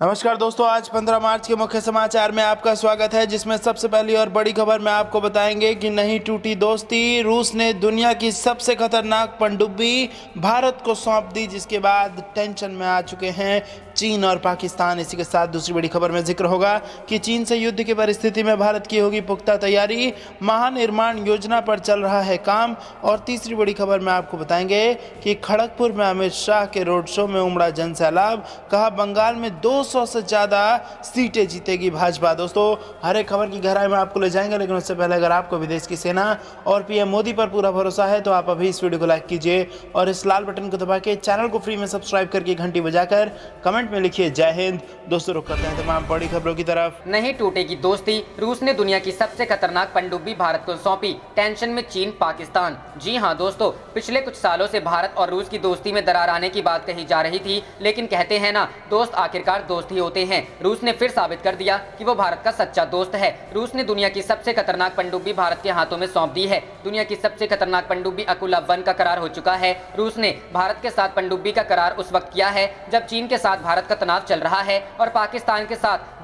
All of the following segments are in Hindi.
नमस्कार दोस्तों, आज 15 मार्च के मुख्य समाचार में आपका स्वागत है, जिसमें सबसे पहली और बड़ी खबर में आपको बताएंगे कि नहीं टूटी दोस्ती। रूस ने दुनिया की सबसे खतरनाक पनडुब्बी भारत को सौंप दी, जिसके बाद टेंशन में आ चुके हैं चीन और पाकिस्तान। इसी के साथ दूसरी बड़ी खबर में जिक्र होगा कि चीन से युद्ध की परिस्थिति में भारत की होगी पुख्ता तैयारी, महानिर्माण योजना पर चल रहा है काम। और तीसरी बड़ी खबर में आपको बताएंगे कि खड़गपुर में अमित शाह के रोड शो में उमड़ा जनसैलाब, कहा बंगाल में 200 से ज़्यादा सीटें जीतेगी भाजपा। दोस्तों, हर एक खबर की गहराई में आपको ले जाएंगे, लेकिन उससे पहले अगर आपको विदेश की सेना और पीएम मोदी पर पूरा भरोसा है तो आप अभी इस वीडियो को लाइक कीजिए और इस लाल बटन को दबा के चैनल को फ्री में सब्सक्राइब करके घंटी बजाकर कमेंट में लिखिए जय हिंद। दोस्तों, रुक करते हैं तमाम बड़ी खबरों की तरफ। नहीं टूटेगी दोस्ती, रूस ने दुनिया की सबसे खतरनाक पनडुब्बी भारत को सौंपी, टेंशन में चीन पाकिस्तान। जी हां दोस्तों, पिछले कुछ सालों से भारत और रूस की दोस्ती में दरार आने की बात कही जा रही थी, लेकिन कहते हैं ना, दोस्त आखिरकार दोस्त ही होते हैं। रूस ने फिर साबित कर दिया कि वो भारत का सच्चा दोस्त है। रूस ने दुनिया की सबसे खतरनाक पनडुब्बी भारत के हाथों में सौंप दी है। दुनिया की सबसे खतरनाक पनडुब्बी अकुला 1 का करार हो चुका है। रूस ने भारत के साथ पनडुब्बी का करार उस वक्त किया है जब चीन के साथ भारत का तनाव चल रहा है और पाकिस्तान के साथ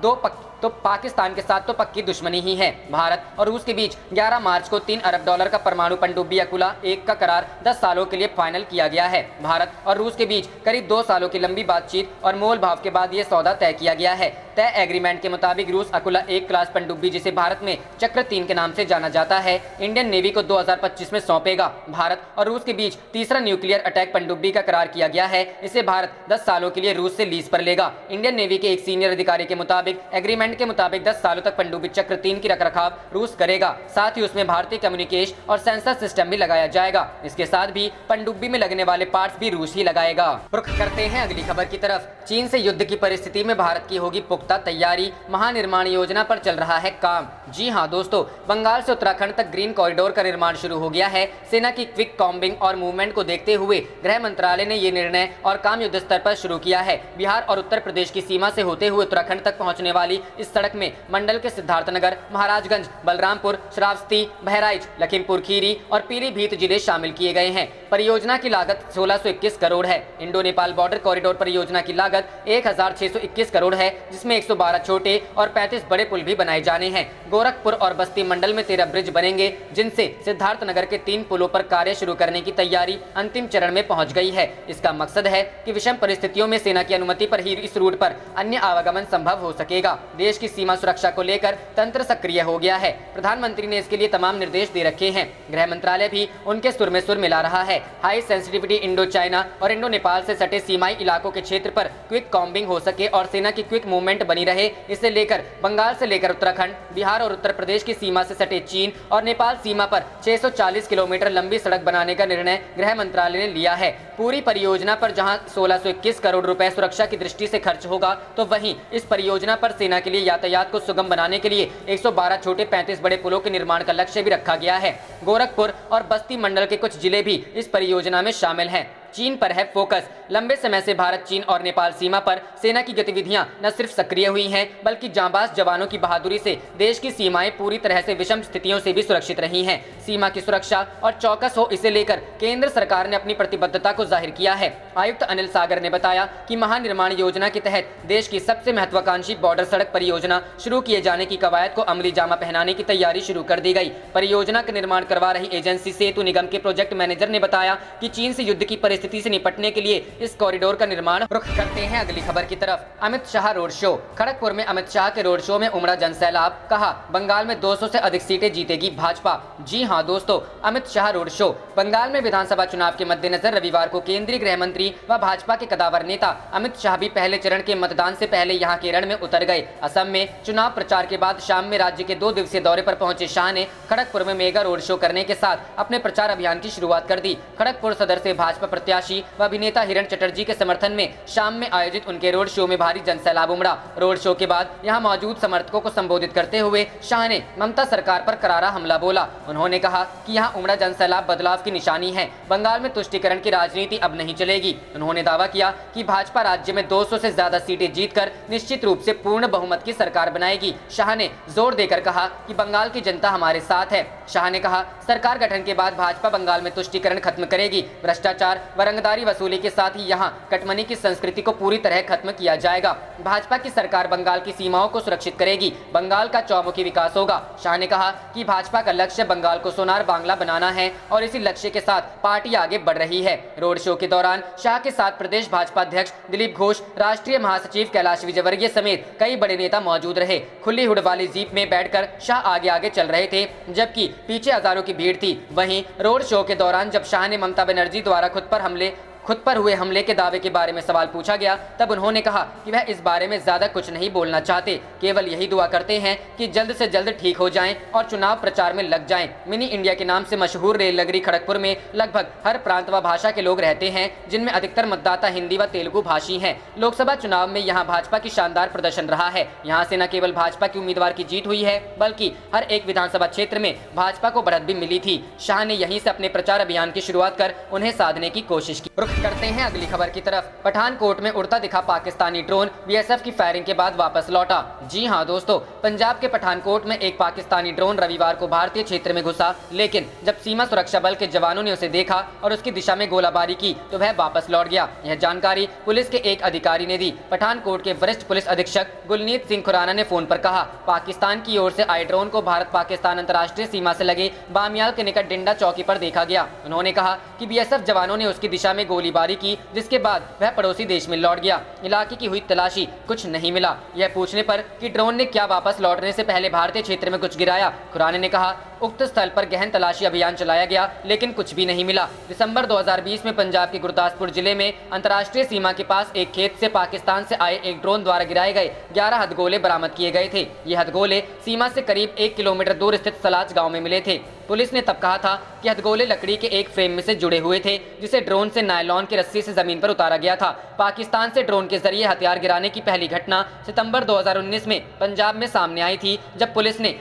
तो पक्की दुश्मनी ही है। भारत और रूस के बीच 11 मार्च को $3 अरब का परमाणु पनडुब्बी अकुला 1 का करार 10 सालों के लिए फाइनल किया गया है। भारत और रूस के बीच करीब 2 सालों की लंबी बातचीत और मोल भाव के बाद ये सौदा तय किया गया है। तय एग्रीमेंट के मुताबिक रूस अकुला 1 क्लास पनडुब्बी, जिसे भारत में चक्र 3 के नाम से जाना जाता है, इंडियन नेवी को 2025 में सौंपेगा। भारत और रूस के बीच तीसरा न्यूक्लियर अटैक पनडुब्बी का करार किया गया है। इसे भारत 10 सालों के लिए रूस से लीज पर लेगा। इंडियन नेवी के एक सीनियर अधिकारी के मुताबिक एग्रीमेंट के मुताबिक 10 सालों तक पनडुब्बी चक्र 3 की रखरखाव रूस करेगा। साथ ही उसमें भारतीय कम्युनिकेशन और सेंसर सिस्टम भी लगाया जाएगा। इसके साथ भी पनडुब्बी में लगने वाले पार्ट्स भी रूस ही लगाएगा। रुख करते हैं अगली खबर की तरफ। चीन से युद्ध की परिस्थिति में भारत की होगी पुख्ता तैयारी, महानिर्माण योजना पर चल रहा है काम। जी हां दोस्तों, बंगाल से उत्तराखंड तक ग्रीन कॉरिडोर का निर्माण शुरू हो गया है। सेना की क्विक कॉम्बिंग और मूवमेंट को देखते हुए गृह मंत्रालय ने ये निर्णय और काम युद्ध स्तर पर शुरू किया है। बिहार और उत्तर प्रदेश की सीमा से होते हुए उत्तराखंड तक पहुंचने वाली इस सड़क में मंडल के सिद्धार्थनगर, महाराजगंज, बलरामपुर, श्रावस्ती, बहराइच, लखीमपुर खीरी और पीलीभीत जिले शामिल किए गए हैं। परियोजना की लागत 1621 करोड़ है। इंडो नेपाल बॉर्डर कॉरिडोर परियोजना की लागत 1621 करोड़ है, जिसमें 112 छोटे और 35 बड़े पुल भी बनाए जाने हैं। गोरखपुर और बस्ती मंडल में 13 ब्रिज बनेंगे, जिनसे सिद्धार्थनगर के 3 पुलों पर कार्य शुरू करने की तैयारी अंतिम चरण में पहुंच गई है। इसका मकसद है कि विषम परिस्थितियों में सेना की अनुमति पर ही इस रूट पर अन्य आवागमन संभव हो सकेगा। देश की सीमा सुरक्षा को लेकर तंत्र सक्रिय हो गया है। प्रधानमंत्री ने इसके लिए तमाम निर्देश दे रखे हैं। गृह मंत्रालय भी उनके सुर में सुर मिला रहा है। हाई सेंसिटिविटी इंडो चाइना और इंडो नेपाल से सटे सीमाई इलाकों के क्षेत्र पर क्विक कॉम्बिंग हो सके और सेना की क्विक मूवमेंट बनी रहे, इसे लेकर बंगाल से लेकर उत्तराखंड, बिहार और उत्तर प्रदेश की सीमा से सटे चीन और नेपाल सीमा पर 640 किलोमीटर लंबी सड़क बनाने का निर्णय गृह मंत्रालय ने लिया है। पूरी परियोजना पर जहां 1621 करोड़ रुपए सुरक्षा की दृष्टि से खर्च होगा, तो वहीं इस परियोजना पर सेना के लिए यातायात को सुगम बनाने के लिए 112 छोटे 35 बड़े पुलों के निर्माण का लक्ष्य भी रखा गया है। गोरखपुर और बस्ती मंडल के कुछ जिले भी इस परियोजना में शामिल हैं। चीन पर है फोकस। लंबे समय से भारत, चीन और नेपाल सीमा पर सेना की गतिविधियां न सिर्फ सक्रिय हुई हैं, बल्कि जांबाज जवानों की बहादुरी से देश की सीमाएं पूरी तरह से विषम स्थितियों से भी सुरक्षित रही हैं। सीमा की सुरक्षा और चौकस हो, इसे लेकर केंद्र सरकार ने अपनी प्रतिबद्धता को जाहिर किया है। आयुक्त अनिल सागर ने बताया कि महानिर्माण योजना के तहत देश की सबसे महत्वाकांक्षी बॉर्डर सड़क परियोजना शुरू किए जाने की कवायद को अमली जामा पहनाने की तैयारी शुरू कर दी गई। परियोजना का निर्माण करवा रही एजेंसी सेतु निगम के प्रोजेक्ट मैनेजर ने बताया कि चीन से युद्ध की स्थिति से निपटने के लिए इस कॉरिडोर का निर्माण। रुख करते हैं अगली खबर की तरफ। Amit Shah road show. खड़गपुर में अमित शाह के रोड शो में उमड़ा जनसैलाब, कहा बंगाल में 200 से अधिक सीटें जीतेगी भाजपा। जी हां दोस्तों, अमित शाह रोड शो। बंगाल में विधानसभा चुनाव के मद्देनजर रविवार को केंद्रीय गृह मंत्री व भाजपा के कदावर नेता अमित शाह भी पहले चरण के मतदान से पहले यहां केरल में उतर गए। असम में चुनाव प्रचार के बाद शाम में राज्य के 2 दिवसीय दौरे पर पहुंचे शाह ने खड़गपुर में मेगा रोड शो करने के साथ अपने प्रचार अभियान की शुरुआत कर दी। खड़गपुर सदर से भाजपा प्रत्याशी व अभिनेता हिरण चटर्जी के समर्थन में शाम में आयोजित उनके रोड शो में भारी जनसैलाब उमड़ा। रोड शो के बाद यहां मौजूद समर्थकों को संबोधित करते हुए शाह ने ममता सरकार पर करारा हमला बोला। उन्होंने कहा कि यहां उमड़ा जनसैलाब बदलाव की निशानी है। बंगाल में तुष्टीकरण की राजनीति अब नहीं चलेगी। उन्होंने दावा किया कि भाजपा राज्य में 200 से ज्यादा सीटें जीतकर निश्चित रूप से पूर्ण बहुमत की सरकार बनाएगी। शाह ने जोर देकर कहा कि बंगाल की जनता हमारे साथ है। शाह ने कहा सरकार गठन के बाद भाजपा बंगाल में तुष्टीकरण खत्म करेगी, भ्रष्टाचार व रंगदारी वसूली के साथ ही यहाँ कटमनी की संस्कृति को पूरी तरह खत्म किया जाएगा। भाजपा की सरकार बंगाल की सीमाओं को सुरक्षित करेगी, बंगाल का चौमुखी विकास होगा। शाह ने कहा कि भाजपा का लक्ष्य बंगाल को सोनार बांग्ला बनाना है और इसी लक्ष्य के साथ पार्टी आगे बढ़ रही है। रोड शो के दौरान शाह के साथ प्रदेश भाजपा अध्यक्ष दिलीप घोष, राष्ट्रीय महासचिव कैलाश विजयवर्गीय समेत कई बड़े नेता मौजूद रहे। खुली हुड वाली जीप में बैठकर शाह आगे आगे चल रहे थे, जबकि पीछे हजारों की भीड़ थी। वहीं रोड शो के दौरान जब शाह ने ममता बनर्जी द्वारा खुद पर हुए हमले के दावे के बारे में सवाल पूछा गया, तब उन्होंने कहा कि वह इस बारे में ज्यादा कुछ नहीं बोलना चाहते, केवल यही दुआ करते हैं कि जल्द से जल्द ठीक हो जाएं और चुनाव प्रचार में लग जाएं। मिनी इंडिया के नाम से मशहूर रेल नगरी खड़गपुर में लगभग हर प्रांत व भाषा के लोग रहते हैं, जिनमें अधिकतर मतदाता हिंदी व तेलुगु भाषी हैं। लोकसभा चुनाव में यहाँ भाजपा की शानदार प्रदर्शन रहा है। यहाँ से न केवल भाजपा की उम्मीदवार की जीत हुई है, बल्कि हर एक विधानसभा क्षेत्र में भाजपा को बढ़त भी मिली थी। शाह ने यहीं से अपने प्रचार अभियान की शुरुआत कर उन्हें साधने की कोशिश की। रुख करते हैं अगली खबर की तरफ। पठानकोट में उड़ता दिखा पाकिस्तानी ड्रोन बीएसएफ की फायरिंग के बाद वापस लौटा। जी हां दोस्तों, पंजाब के पठानकोट में एक पाकिस्तानी ड्रोन रविवार को भारतीय क्षेत्र में घुसा, लेकिन जब सीमा सुरक्षा बल के जवानों ने उसे देखा और उसकी दिशा में गोलाबारी की तो वह वापस लौट गया। यह जानकारी पुलिस के एक अधिकारी ने दी। पठानकोट के वरिष्ठ पुलिस अधीक्षक गुलनीत सिंह खुराना ने फोन पर कहा, पाकिस्तान की ओर से आए ड्रोन को भारत पाकिस्तान अंतर्राष्ट्रीय सीमा से लगे बामियाल के निकट डिंडा चौकी पर देखा गया। उन्होंने कहा कि बीएसएफ जवानों ने उसकी दिशा में गोलीबारी की, जिसके बाद वह पड़ोसी देश में लौट गया। इलाके की हुई तलाशी, कुछ नहीं मिला। यह पूछने पर कि ड्रोन ने क्या वापस लौटने से पहले भारतीय क्षेत्र में कुछ गिराया, खुराना ने कहा उक्त स्थल पर गहन तलाशी अभियान चलाया गया, लेकिन कुछ भी नहीं मिला। दिसंबर 2020 में पंजाब के गुरदासपुर जिले में अंतर्राष्ट्रीय सीमा के पास एक खेत से पाकिस्तान से आए एक ड्रोन द्वारा गिराए गए 11 हथगोले बरामद किए गए थे। ये हथगोले सीमा से करीब 1 किलोमीटर दूर स्थित सलाच गांव में मिले थे। पुलिस ने तब कहा था कि हथगोले लकड़ी के एक फ्रेम में से जुड़े हुए थे, जिसे ड्रोन से नायलॉन की रस्सी से जमीन पर उतारा गया था। पाकिस्तान से ड्रोन के जरिए हथियार गिराने की पहली घटना सितंबर 2019 में पंजाब में सामने आई थी, जब पुलिस ने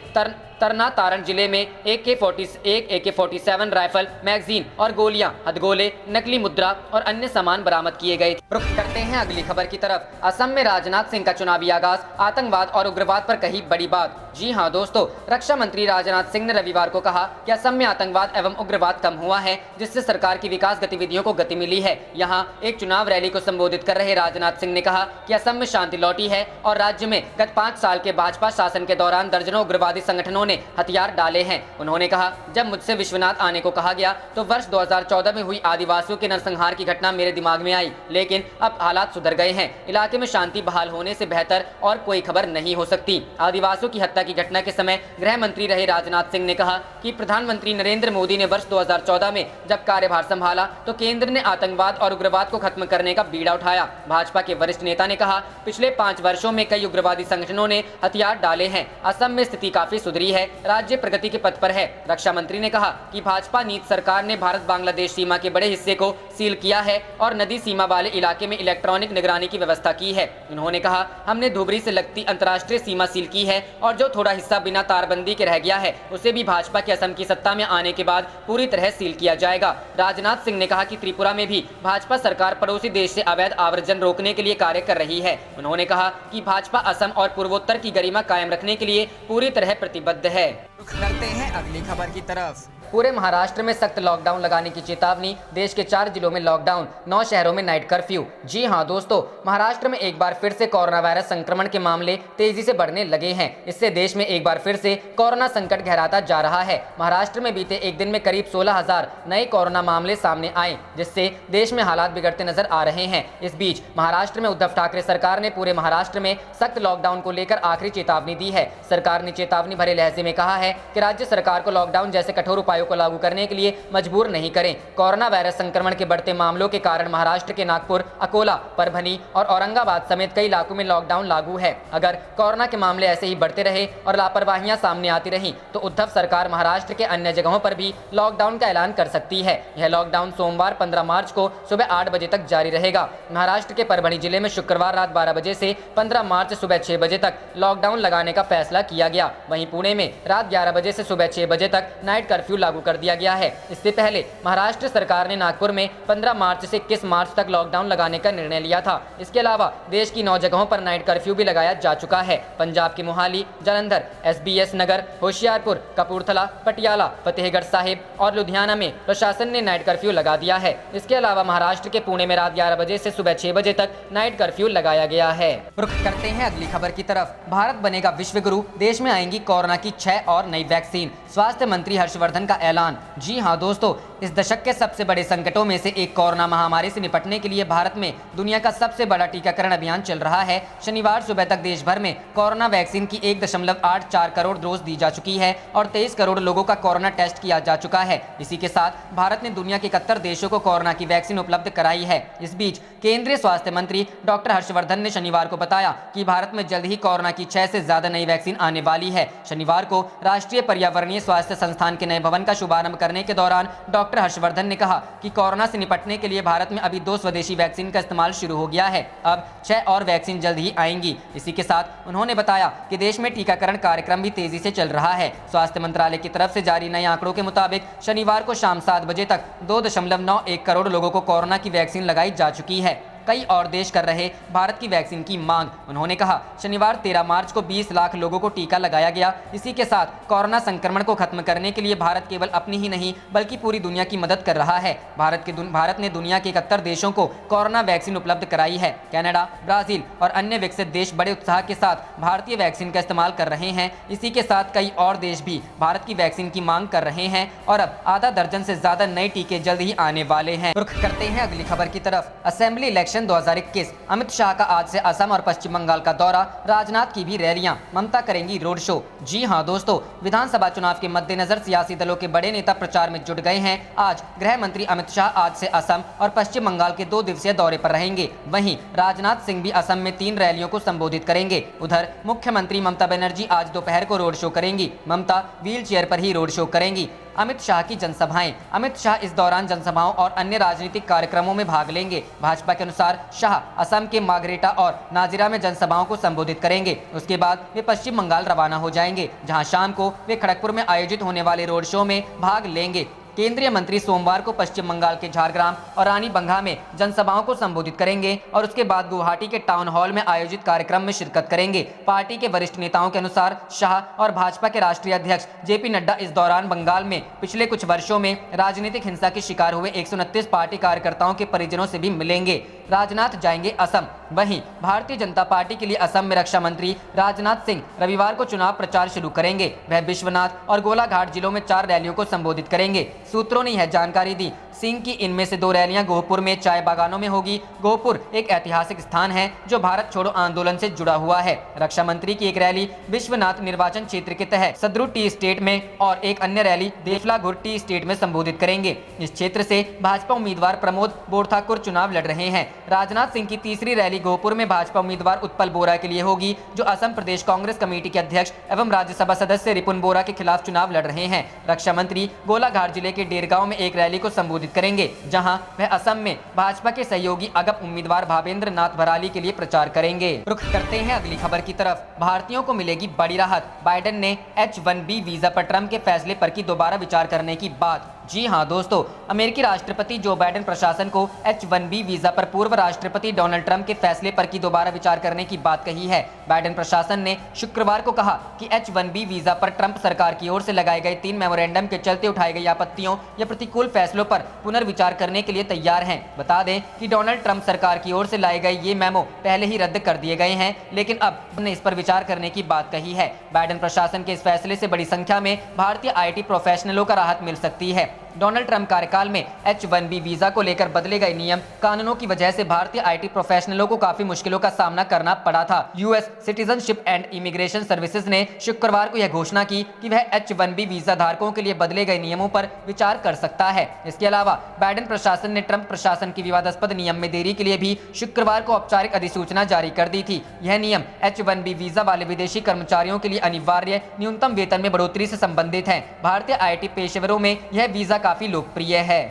तरना तारण जिले में AK-47 राइफल, मैगजीन और गोलियां, हथगोले, नकली मुद्रा और अन्य सामान बरामद किए गए थे। रुख करते हैं अगली खबर की तरफ। असम में राजनाथ सिंह का चुनावी आगाज, आतंकवाद और उग्रवाद पर कही बड़ी बात। जी हां दोस्तों, रक्षा मंत्री राजनाथ सिंह ने रविवार को कहा कि असम में आतंकवाद एवं उग्रवाद कम हुआ है, जिससे सरकार की विकास गतिविधियों को गति मिली है। यहां एक चुनाव रैली को संबोधित कर रहे राजनाथ सिंह ने कहा कि असम में शांति लौटी है और राज्य में गत 5 साल के भाजपा शासन के दौरान दर्जनों उग्रवादी संगठनों ने हथियार डाले हैं। उन्होंने कहा, जब मुझसे विश्वनाथ आने को कहा गया तो वर्ष 2014 में हुई आदिवासियों के नरसंहार की घटना मेरे दिमाग में आई, लेकिन अब हालात सुधर गए हैं। इलाके में शांति बहाल होने से बेहतर और कोई खबर नहीं हो सकती। आदिवासियों की हत्या की घटना के समय गृह मंत्री रहे राजनाथ सिंह ने कहा कि प्रधानमंत्री नरेंद्र मोदी ने वर्ष 2014 में जब कार्यभार संभाला तो केंद्र ने आतंकवाद और उग्रवाद को खत्म करने का बीड़ा उठाया। भाजपा के वरिष्ठ नेता ने कहा, पिछले 5 वर्षों में कई उग्रवादी संगठनों ने हथियार डाले हैं। असम में स्थिति काफी सुधरी है, राज्य प्रगति के पथ पर है। रक्षा मंत्री ने कहा कि भाजपा नीति सरकार ने भारत बांग्लादेश सीमा के बड़े हिस्से को सील किया है और नदी सीमा वाले इलाके में इलेक्ट्रॉनिक निगरानी की व्यवस्था की है। उन्होंने कहा, हमने धुबरी से लगती अंतर्राष्ट्रीय सीमा सील की है और जो थोड़ा हिस्सा बिना तारबंदी के रह गया है उसे भी भाजपा के असम की सत्ता में आने के बाद पूरी तरह सील किया जाएगा। राजनाथ सिंह ने कहा कि त्रिपुरा में भी भाजपा सरकार पड़ोसी देश से अवैध आवर्जन रोकने के लिए कार्य कर रही है। उन्होंने कहा कि भाजपा असम और पूर्वोत्तर की गरिमा कायम रखने के लिए पूरी तरह प्रतिबद्ध है। करते हैं अगली खबर की तरफ। पूरे महाराष्ट्र में सख्त लॉकडाउन लगाने की चेतावनी, देश के 4 जिलों में लॉकडाउन, 9 शहरों में नाइट कर्फ्यू। जी हां दोस्तों, महाराष्ट्र में एक बार फिर से कोरोना वायरस संक्रमण के मामले तेजी से बढ़ने लगे हैं। इससे देश में एक बार फिर से कोरोना संकट गहराता जा रहा है। महाराष्ट्र में बीते एक दिन में करीब 16,000 नए कोरोना मामले सामने आए, जिससे देश में हालात बिगड़ते नजर आ रहे हैं। इस बीच महाराष्ट्र में उद्धव ठाकरे सरकार ने पूरे महाराष्ट्र में सख्त लॉकडाउन को लेकर आखिरी चेतावनी दी है। सरकार ने चेतावनी भरे लहजे में कहा है कि राज्य सरकार को लॉकडाउन जैसे कठोर उपायों को लागू करने के लिए मजबूर नहीं करें। कोरोना वायरस संक्रमण के बढ़ते मामलों के कारण महाराष्ट्र के नागपुर, अकोला, परभनी और औरंगाबाद समेत कई इलाकों में लॉकडाउन लागू है। अगर कोरोना के मामले ऐसे ही बढ़ते रहे और लापरवाहियां सामने आती रहीं तो उद्धव सरकार महाराष्ट्र के अन्य जगहों पर भी लॉकडाउन का ऐलान कर सकती है। यह लॉकडाउन सोमवार 15 मार्च को सुबह 8 बजे तक जारी रहेगा। महाराष्ट्र के परभनी जिले में शुक्रवार रात 12 बजे से 15 मार्च सुबह 6 बजे तक लॉकडाउन लगाने का फैसला किया गया। वहीं पुणे में रात 11 बजे से सुबह 6 बजे तक नाइट कर्फ्यू लागू कर दिया गया है। इससे पहले महाराष्ट्र सरकार ने नागपुर में 15 मार्च से 21 मार्च तक लॉकडाउन लगाने का निर्णय लिया था। इसके अलावा देश की 9 जगहों पर नाइट कर्फ्यू भी लगाया जा चुका है। पंजाब के मोहाली, जालंधर, SBS नगर, होशियारपुर, कपूरथला, पटियाला, फतेहगढ़ साहिब और लुधियाना में प्रशासन ने नाइट कर्फ्यू लगा दिया है। इसके अलावा महाराष्ट्र के पुणे में रात 11 बजे से सुबह 6 बजे तक नाइट कर्फ्यू लगाया गया है। रुख करते हैं अगली खबर की तरफ। भारत बनेगा विश्व गुरु, देश में आएंगी कोरोना की 6 और नई वैक्सीन, स्वास्थ्य मंत्री हर्षवर्धन का ऐलान। जी हां दोस्तों, इस दशक के सबसे बड़े संकटों में से एक कोरोना महामारी से निपटने के लिए भारत में दुनिया का सबसे बड़ा टीकाकरण अभियान चल रहा है। शनिवार सुबह तक देश भर में कोरोना वैक्सीन की 1.84 करोड़ डोज दी जा चुकी है और 23 करोड़ लोगों का कोरोना टेस्ट किया जा चुका है। इसी के साथ भारत ने दुनिया के 71 देशों को कोरोना की वैक्सीन उपलब्ध कराई है। इस बीच केंद्रीय स्वास्थ्य मंत्री डॉक्टर हर्षवर्धन ने शनिवार को बताया कि भारत में जल्द ही कोरोना की 6 से ज्यादा नई वैक्सीन आने वाली है। शनिवार को राष्ट्रीय पर्यावरणीय स्वास्थ्य संस्थान के नए भवन का शुभारंभ करने के दौरान डॉक्टर हर्षवर्धन ने कहा कि कोरोना से निपटने के लिए भारत में अभी 2 स्वदेशी वैक्सीन का इस्तेमाल शुरू हो गया है। अब 6 और वैक्सीन जल्द ही आएंगी। इसी के साथ उन्होंने बताया कि देश में टीकाकरण कार्यक्रम भी तेजी से चल रहा है। स्वास्थ्य मंत्रालय की तरफ से जारी नए आंकड़ों के मुताबिक शनिवार को शाम 7 बजे तक 2.91 करोड़ लोगों को कोरोना की वैक्सीन लगाई जा चुकी है। कई और देश कर रहे भारत की वैक्सीन की मांग। उन्होंने कहा शनिवार 13 मार्च को 20 लाख लोगों को टीका लगाया गया। इसी के साथ कोरोना संक्रमण को खत्म करने के लिए भारत केवल अपनी ही नहीं बल्कि पूरी दुनिया की मदद कर रहा है। भारत ने दुनिया के 71 देशों को कोरोना वैक्सीन उपलब्ध कराई है। कनाडा, ब्राजील और अन्य विकसित देश बड़े उत्साह के साथ भारतीय वैक्सीन का इस्तेमाल कर रहे हैं। इसी के साथ कई और देश भी भारत की वैक्सीन की मांग कर रहे हैं और अब आधा दर्जन से ज्यादा नए टीके जल्द ही आने वाले हैं। रुख करते हैं अगली खबर की तरफ। असेंबली इलेक्शन 2021, अमित शाह का आज से असम और पश्चिम बंगाल का दौरा, राजनाथ की भी रैलियां, ममता करेंगी रोड शो। जी हां दोस्तों, विधानसभा चुनाव के मद्देनजर सियासी दलों के बड़े नेता प्रचार में जुट गए हैं। आज गृह मंत्री अमित शाह आज से असम और पश्चिम बंगाल के 2 दिवसीय दौरे पर रहेंगे। वहीं राजनाथ सिंह भी असम में 3 रैलियों को संबोधित करेंगे। उधर मुख्यमंत्री ममता बनर्जी आज दोपहर को रोड शो करेंगी। ममता व्हील चेयर पर ही रोड शो करेंगी। अमित शाह की जनसभाएं। अमित शाह इस दौरान जनसभाओं और अन्य राजनीतिक कार्यक्रमों में भाग लेंगे। भाजपा के अनुसार शाह असम के मागरेटा और नाजिरा में जनसभाओं को संबोधित करेंगे। उसके बाद वे पश्चिम बंगाल रवाना हो जाएंगे, जहां शाम को वे खड़गपुर में आयोजित होने वाले रोड शो में भाग लेंगे। केंद्रीय मंत्री सोमवार को पश्चिम बंगाल के झारग्राम और रानीबंगा में जनसभाओं को संबोधित करेंगे और उसके बाद गुवाहाटी के टाउन हॉल में आयोजित कार्यक्रम में शिरकत करेंगे। पार्टी के वरिष्ठ नेताओं के अनुसार शाह और भाजपा के राष्ट्रीय अध्यक्ष JP नड्डा इस दौरान बंगाल में पिछले कुछ वर्षों में राजनीतिक हिंसा के शिकार हुए 129 पार्टी कार्यकर्ताओं के परिजनों से भी मिलेंगे। राजनाथ जाएंगे असम। वहीं भारतीय जनता पार्टी के लिए असम में रक्षा मंत्री राजनाथ सिंह रविवार को चुनाव प्रचार शुरू करेंगे। वह बिश्वनाथ और गोलाघाट जिलों में 4 रैलियों को संबोधित करेंगे। सूत्रों ने यह जानकारी दी। सिंह की इनमें से 2 रैलियां गोहपुर में चाय बागानों में होगी। गोहपुर एक ऐतिहासिक स्थान है जो भारत छोड़ो आंदोलन से जुड़ा हुआ है। रक्षा मंत्री की एक रैली विश्वनाथ निर्वाचन क्षेत्र के तहत सद्रू टी स्टेट में और एक अन्य रैली देफलागुर टी स्टेट में संबोधित करेंगे। इस क्षेत्र से भाजपा उम्मीदवार प्रमोद बोरठाकुर चुनाव लड़ रहे हैं। राजनाथ सिंह की तीसरी रैली गोहपुर में भाजपा उम्मीदवार उत्पल बोरा के लिए होगी, जो असम प्रदेश कांग्रेस कमेटी के अध्यक्ष एवं राज्यसभा सदस्य रिपुन बोरा के खिलाफ चुनाव लड़ रहे हैं। रक्षा मंत्री गोलाघाट जिले के डेरगांव में एक रैली को संबोधित करेंगे, जहां वह असम में भाजपा के सहयोगी अगप उम्मीदवार भावेंद्र नाथ भराली के लिए प्रचार करेंगे। रुख करते हैं अगली खबर की तरफ। भारतीयों को मिलेगी बड़ी राहत, बाइडेन ने H-1B वीजा पर ट्रंप के फैसले पर की दोबारा विचार करने की बात। जी हां दोस्तों, अमेरिकी राष्ट्रपति जो बाइडेन प्रशासन को H-1B वीजा पर पूर्व राष्ट्रपति डोनाल्ड ट्रंप के फैसले पर की दोबारा विचार करने की बात कही है। बाइडेन प्रशासन ने शुक्रवार को कहा कि H-1B वीजा पर ट्रंप सरकार की ओर से लगाए गए 3 मेमोरेंडम के चलते उठाई गई आपत्तियों या प्रतिकूल फैसलों पर पुनर्विचार करने के लिए तैयार हैं। बता दें कि डोनाल्ड ट्रंप सरकार की ओर से लाए गए ये मेमो पहले ही रद्द कर दिए गए हैं, लेकिन अब उन्होंने इस पर विचार करने की बात कही है। बाइडेन प्रशासन के इस फैसले से बड़ी संख्या में भारतीय IT प्रोफेशनलों का राहत मिल सकती है। डोनाल्ड ट्रंप कार्यकाल में H-1B वीजा को लेकर बदले गए नियम कानूनों की वजह से भारतीय IT प्रोफेशनलों को काफी मुश्किलों का सामना करना पड़ा था। US citizenship and immigration services ने शुक्रवार को यह घोषणा की कि वह H-1B वीजा धारकों के लिए बदले गए नियमों पर विचार कर सकता है। इसके अलावा बाइडेन प्रशासन ने ट्रंप प्रशासन की विवादास्पद नियम में देरी के लिए भी शुक्रवार को औपचारिक अधिसूचना जारी कर दी थी। यह नियम H-1B वीजा वाले विदेशी कर्मचारियों के लिए अनिवार्य न्यूनतम वेतन में बढ़ोतरी से संबंधित है। भारतीय IT पेशेवरों में यह वीजा काफी लोकप्रिय है।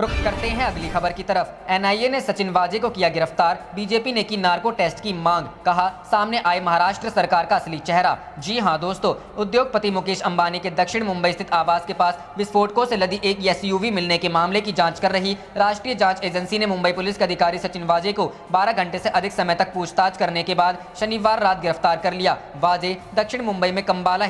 रुख करते हैं अगली खबर की तरफ। एनआईए ने सचिन वाजे को किया गिरफ्तार, बीजेपी ने की नार्को टेस्ट की मांग, कहा सामने आए महाराष्ट्र सरकार का असली चेहरा। जी हां दोस्तों, उद्योगपति मुकेश अंबानी के दक्षिण मुंबई स्थित आवास के पास विस्फोटकों से लदी एक एसयूवी मिलने के मामले की जांच कर रही राष्ट्रीय जांच एजेंसी ने मुंबई पुलिस के अधिकारी सचिन वाजे को 12 घंटे से अधिक समय तक पूछताछ करने के बाद शनिवार रात गिरफ्तार कर लिया। वाजे दक्षिण मुंबई में कंबाला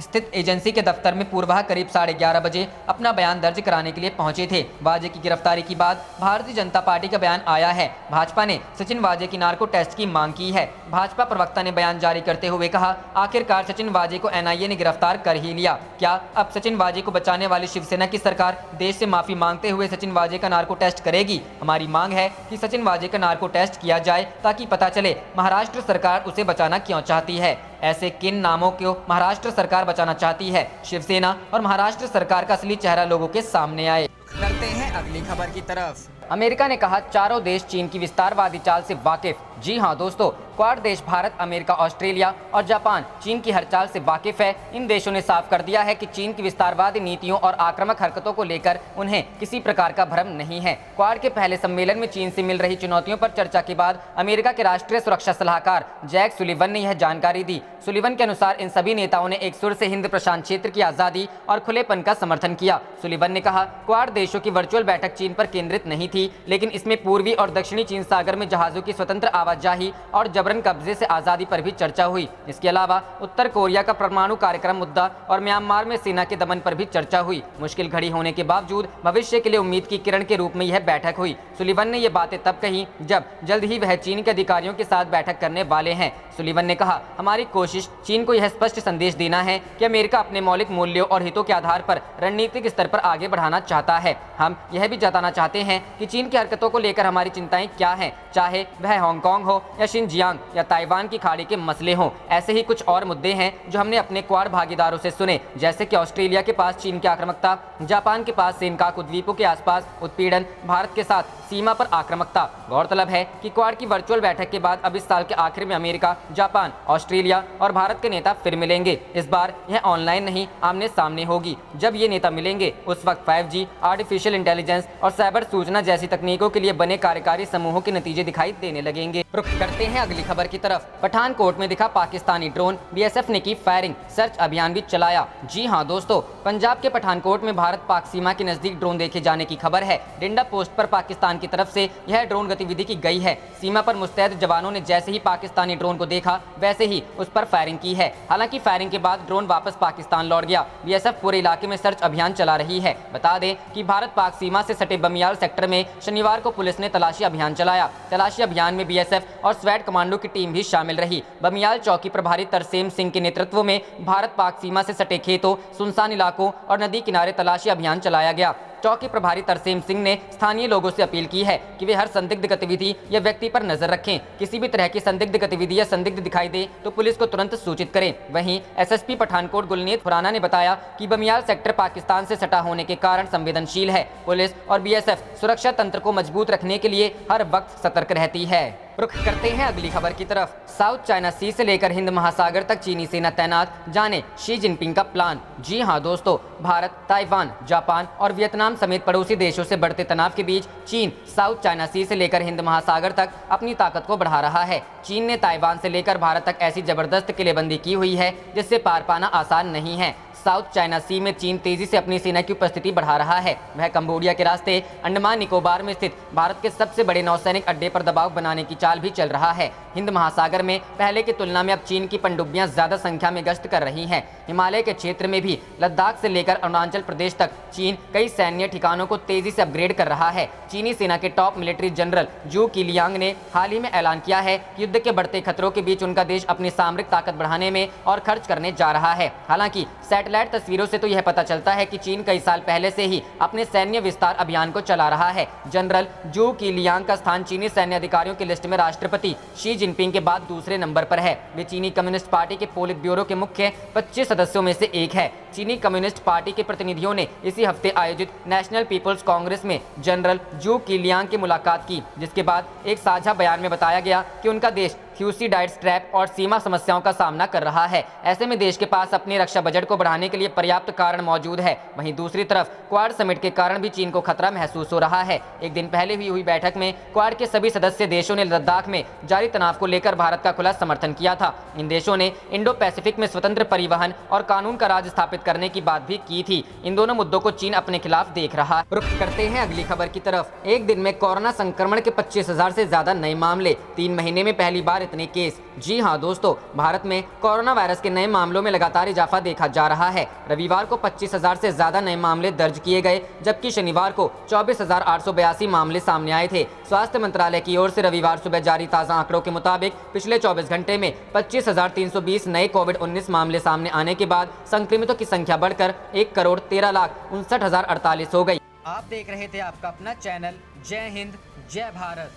स्थित एजेंसी के दफ्तर में पूर्वाह करीब 11:30 बजे अपना बयान दर्ज कराने के लिए पहुंचे थे। वाजे की गिरफ्तारी के बाद भारतीय जनता पार्टी का बयान आया है। भाजपा ने सचिन वाजे की नार्को टेस्ट की मांग की है। भाजपा प्रवक्ता ने बयान जारी करते हुए कहा, आखिरकार सचिन वाजे को एनआईए ने गिरफ्तार कर ही लिया। क्या अब सचिन वाजे को बचाने वाली शिवसेना की सरकार देश से माफी मांगते हुए सचिन वाजे का नार्को टेस्ट करेगी? हमारी मांग है कि सचिन वाजे का नार्को टेस्ट किया जाए ताकि पता चले महाराष्ट्र सरकार उसे बचाना क्यों चाहती है। ऐसे किन नामों को महाराष्ट्र सरकार बचाना चाहती है? शिवसेना और महाराष्ट्र सरकार का असली चेहरा लोगों के सामने आए। करते हैं अगली खबर की तरफ। अमेरिका ने कहा चारों देश चीन की विस्तारवादी चाल से वाकिफ। जी हां दोस्तों, क्वाड देश भारत, अमेरिका, ऑस्ट्रेलिया और जापान चीन की हर चाल से वाकिफ है। इन देशों ने साफ कर दिया है कि चीन की विस्तारवादी नीतियों और आक्रामक हरकतों को लेकर उन्हें किसी प्रकार का भ्रम नहीं है। क्वाड के पहले सम्मेलन में चीन से मिल रही चुनौतियों पर चर्चा के बाद अमेरिका के राष्ट्रीय सुरक्षा सलाहकार जैक सुलिवन ने यह जानकारी दी। सुलिवन के अनुसार इन सभी नेताओं ने एक सुर से हिंद प्रशांत क्षेत्र की आज़ादी और खुलेपन का समर्थन किया। सुलिवन ने कहा, क्वाड देशों की वर्चुअल बैठक चीन पर केंद्रित नहीं थी, लेकिन इसमें पूर्वी और दक्षिणी चीन सागर में जहाजों की स्वतंत्र आवाजाही और जबरन कब्जे से आज़ादी पर भी चर्चा हुई। इसके अलावा उत्तर कोरिया का परमाणु कार्यक्रम मुद्दा और म्यांमार में सेना के दमन पर भी चर्चा हुई। मुश्किल घड़ी होने के बावजूद भविष्य के लिए उम्मीद की किरण के रूप में यह बैठक हुई। सुलिवन ने यह बातें तब कही जब जल्द ही वह चीन के अधिकारियों के साथ बैठक करने वाले हैं। सुलिवन ने कहा, हमारी कोशिश चीन को यह स्पष्ट संदेश देना है कि अमेरिका अपने मौलिक मूल्यों और हितों के आधार पर रणनीतिक स्तर पर आगे बढ़ाना चाहता है। हम यह भी जताना चाहते हैं कि चीन की हरकतों को लेकर हमारी चिंताएं क्या हैं, चाहे वह हांगकांग हो या शिनजियांग या ताइवान की खाड़ी के मसले हों। ऐसे ही कुछ और मुद्दे हैं जो हमने अपने क्वाड भागीदारों से सुने, जैसे कि ऑस्ट्रेलिया के पास चीन की आक्रामकता, जापान के पास सेनकाकु द्वीपों के आसपास उत्पीड़न, भारत के साथ सीमा पर आक्रामकता। गौरतलब है कि क्वाड की वर्चुअल बैठक के बाद अब इस साल के आखिर में अमेरिका, जापान, ऑस्ट्रेलिया और भारत के नेता फिर मिलेंगे। इस बार यह ऑनलाइन नहीं, आमने सामने होगी। जब ये नेता मिलेंगे उस वक्त 5G, आर्टिफिशियल इंटेलिजेंस और साइबर सूचना जैसी तकनीकों के लिए बने कार्यकारी समूहों के नतीजे दिखाई देने लगेंगे। रुख करते हैं अगली खबर की तरफ। पठानकोट में दिखा पाकिस्तानी ड्रोन, बीएसएफ ने की फायरिंग, सर्च अभियान भी चलाया। जी हां दोस्तों, पंजाब के पठानकोट में भारत पाक सीमा के नजदीक ड्रोन देखे जाने की खबर है। डिंडा पोस्ट पर पाकिस्तान की तरफ से यह ड्रोन गतिविधि की गई है। सीमा पर मुस्तैद जवानों ने जैसे ही पाकिस्तानी ड्रोन को देखा वैसे ही उस पर फायरिंग की है। हालांकि फायरिंग के बाद ड्रोन वापस पाकिस्तान लौट गया। बीएसएफ पूरे इलाके में सर्च अभियान चला रही है। बता दें कि भारत पाक सीमा से सटे बमियाल सेक्टर में शनिवार को पुलिस ने तलाशी अभियान चलाया। तलाशी अभियान में बीएसएफ और स्वैट कमांडो की टीम भी शामिल रही। बमियाल चौकी प्रभारी तरसेम सिंह के नेतृत्व में भारत पाक सीमा से सटे खेतों, सुनसान इलाकों और नदी किनारे तलाशी अभियान चलाया गया। चौकी प्रभारी तरसेम सिंह ने स्थानीय लोगों से अपील की है कि वे हर संदिग्ध गतिविधि या व्यक्ति पर नजर रखें। किसी भी तरह की संदिग्ध गतिविधि या संदिग्ध दिखाई दे तो पुलिस को तुरंत सूचित करें। वहीं एसएसपी पठानकोट गुलनीत खुराना ने बताया कि बमियाल सेक्टर पाकिस्तान से सटा होने के कारण संवेदनशील है। पुलिस और बीएसएफ सुरक्षा तंत्र को मजबूत रखने के लिए हर वक्त सतर्क रहती है। रुख करते हैं अगली खबर की तरफ। साउथ चाइना सी से लेकर हिंद महासागर तक चीनी सेना तैनात, जाने शी जिनपिंग का प्लान। जी हां दोस्तों, भारत, ताइवान, जापान और वियतनाम समेत पड़ोसी देशों से बढ़ते तनाव के बीच चीन साउथ चाइना सी से लेकर हिंद महासागर तक अपनी ताकत को बढ़ा रहा है। चीन ने ताइवान से लेकर भारत तक ऐसी जबरदस्त किलेबंदी की हुई है जिससे पार पाना आसान नहीं है। साउथ चाइना सी में चीन तेजी से अपनी सेना की उपस्थिति बढ़ा रहा है। वह कंबोडिया के रास्ते अंडमान निकोबार में स्थित भारत के सबसे बड़े नौसैनिक अड्डे पर दबाव बनाने की चाल भी चल रहा है। हिंद महासागर में पहले की तुलना में अब चीन की पनडुब्बियां ज्यादा संख्या में गश्त कर रही हैं। हिमालय के क्षेत्र में भी लद्दाख से लेकर अरुणाचल प्रदेश तक चीन कई सैन्य ठिकानों को तेजी से अपग्रेड कर रहा है। चीनी सेना के टॉप मिलिट्री जनरल जू किलियांग ने हाल ही में ऐलान किया है कि युद्ध के बढ़ते खतरों के बीच उनका देश अपनी सामरिक ताकत बढ़ाने में और खर्च करने जा रहा है। हालांकि सैटेलाइट तस्वीरों से तो यह पता चलता है कि चीन कई साल पहले से ही अपने सैन्य विस्तार अभियान को चला रहा है। जनरल जू किलियांग का स्थान चीनी सैन्य अधिकारियों की लिस्ट में राष्ट्रपति शी जिनपिंग के बाद दूसरे नंबर पर है। वे चीनी कम्युनिस्ट पार्टी के पोलित ब्यूरो के मुख्य 25 सदस्यों में से एक है। चीनी कम्युनिस्ट पार्टी के प्रतिनिधियों ने इसी हफ्ते आयोजित नेशनल पीपल्स कांग्रेस में जनरल जू किलियांग की मुलाकात की, जिसके बाद एक साझा बयान में बताया गया कि उनका देश थ्यूसीडाइड्स ट्रैप और सीमा समस्याओं का सामना कर रहा है। ऐसे में देश के पास अपने रक्षा बजट को बढ़ाने के लिए पर्याप्त कारण मौजूद है। वहीं दूसरी तरफ क्वाड समिट के कारण भी चीन को खतरा महसूस हो रहा है। एक दिन पहले हुई बैठक में क्वाड के सभी सदस्य देशों ने लद्दाख में जारी तनाव को लेकर भारत का खुला समर्थन किया था। इन देशों ने इंडो पैसिफिक में स्वतंत्र परिवहन और कानून का राज स्थापित करने की बात भी की थी। इन दोनों मुद्दों को चीन अपने खिलाफ देख रहा है। रुख करते हैं अगली खबर की तरफ। एक दिन में कोरोना संक्रमण के 25,000 से ज्यादा नए मामले, 3 महीने में पहली बार इतने केस। जी हां दोस्तों, भारत में कोरोना वायरस के नए मामलों में लगातार इजाफा देखा जा रहा है। रविवार को 25,000 से ज्यादा नए मामले दर्ज किए गए, जबकि शनिवार को 24,882 मामले सामने आए थे। स्वास्थ्य मंत्रालय की ओर से रविवार सुबह जारी ताज़ा आंकड़ों के मुताबिक पिछले 24 घंटे में 25,320 नए कोविड-19 मामले सामने आने के बाद संक्रमितों की संख्या बढ़कर 1,13,59,048 हो गई। आप देख रहे थे आपका अपना चैनल जय हिंद जय भारत।